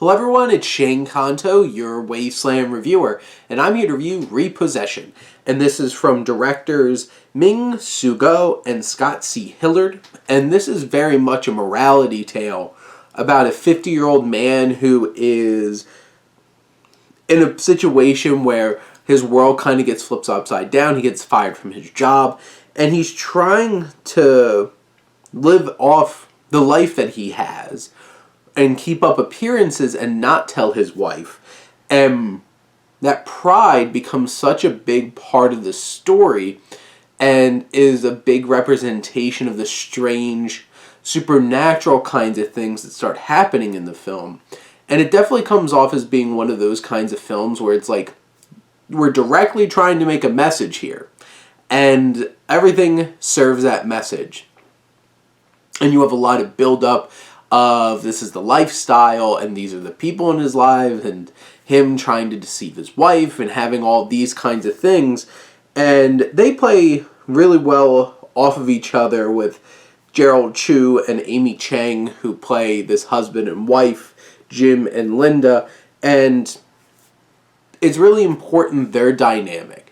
Hello everyone, it's Cheng, your Wasteland reviewer, and I'm here to review Repossession. And this is from directors Ming, and Scott C. Hillyard. And this is very much a morality tale about a 50-year-old man who is in a situation where his world kind of gets flipped upside down. He gets fired from his job, and he's trying to live off the life that he has and keep up appearances and not tell his wife. And that pride becomes such a big part of the story and is a big representation of the strange, supernatural kinds of things that start happening in the film. And it definitely comes off as being one of those kinds of films where it's like, we're directly trying to make a message here. And everything serves that message. And you have a lot of build-up of this is the lifestyle and these are the people in his life and him trying to deceive his wife and having all these kinds of things. And they play really well off of each other with Gerald and Amy Cheng, who play this husband and wife, Jim and Linda. And it's really important, their dynamic.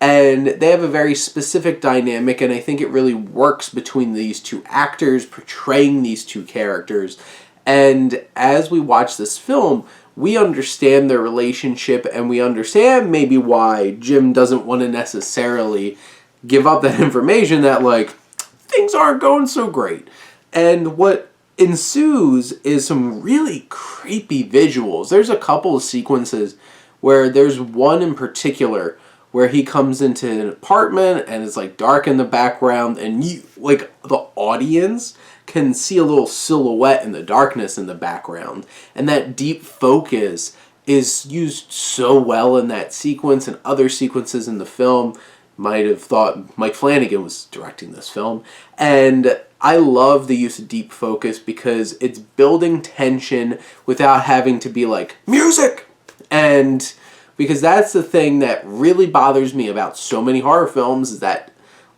And they have a very specific dynamic, and I think it really works between these two actors portraying these two characters. And as we watch this film, we understand their relationship, and we understand maybe why Jim doesn't want to necessarily give up that information that, like, things aren't going so great. And what ensues is some really creepy visuals. There's a couple of sequences where there's one in particular where he comes into an apartment and it's like dark in the background, and you, like, the audience can see a little silhouette in the darkness in the background. And that deep focus is used so well in that sequence and other sequences in the film. Might have thought Mike Flanagan was directing this film. And I love the use of deep focus because it's building tension without having to be like, music! And because that's the thing that really bothers me about so many horror films, is that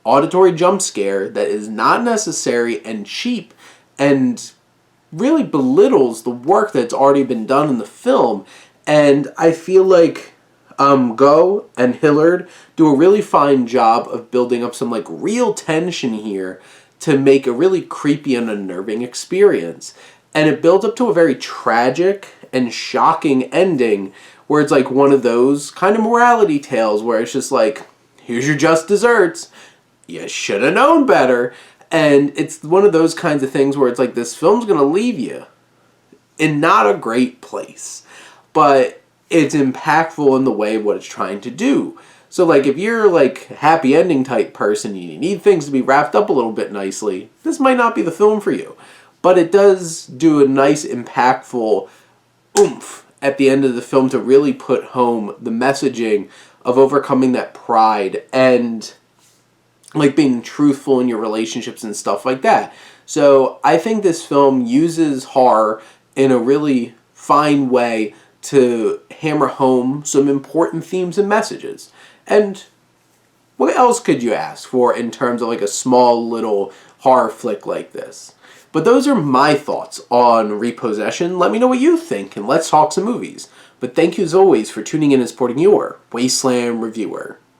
auditory jump scare that is not necessary and cheap and really belittles the work that's already been done in the film. And I feel like Go and Hillyard do a really fine job of building up some like real tension here to make a really creepy and unnerving experience. And it builds up to a very tragic and shocking ending where it's like one of those kind of morality tales where it's just like, here's your just desserts. You should have known better. And it's one of those kinds of things where it's like, this film's going to leave you in not a great place. But it's impactful in the way of what it's trying to do. So like, if you're like a happy ending type person, you need things to be wrapped up a little bit nicely, this might not be the film for you. But it does do a nice, impactful oomph at the end of the film to really put home the messaging of overcoming that pride and like being truthful in your relationships and stuff like that. So I think this film uses horror in a really fine way to hammer home some important themes and messages. And what else could you ask for in terms of like a small little horror flick like this? But those are my thoughts on Repossession. Let me know what you think, and let's talk some movies. But thank you as always for tuning in and supporting your Wasteland reviewer.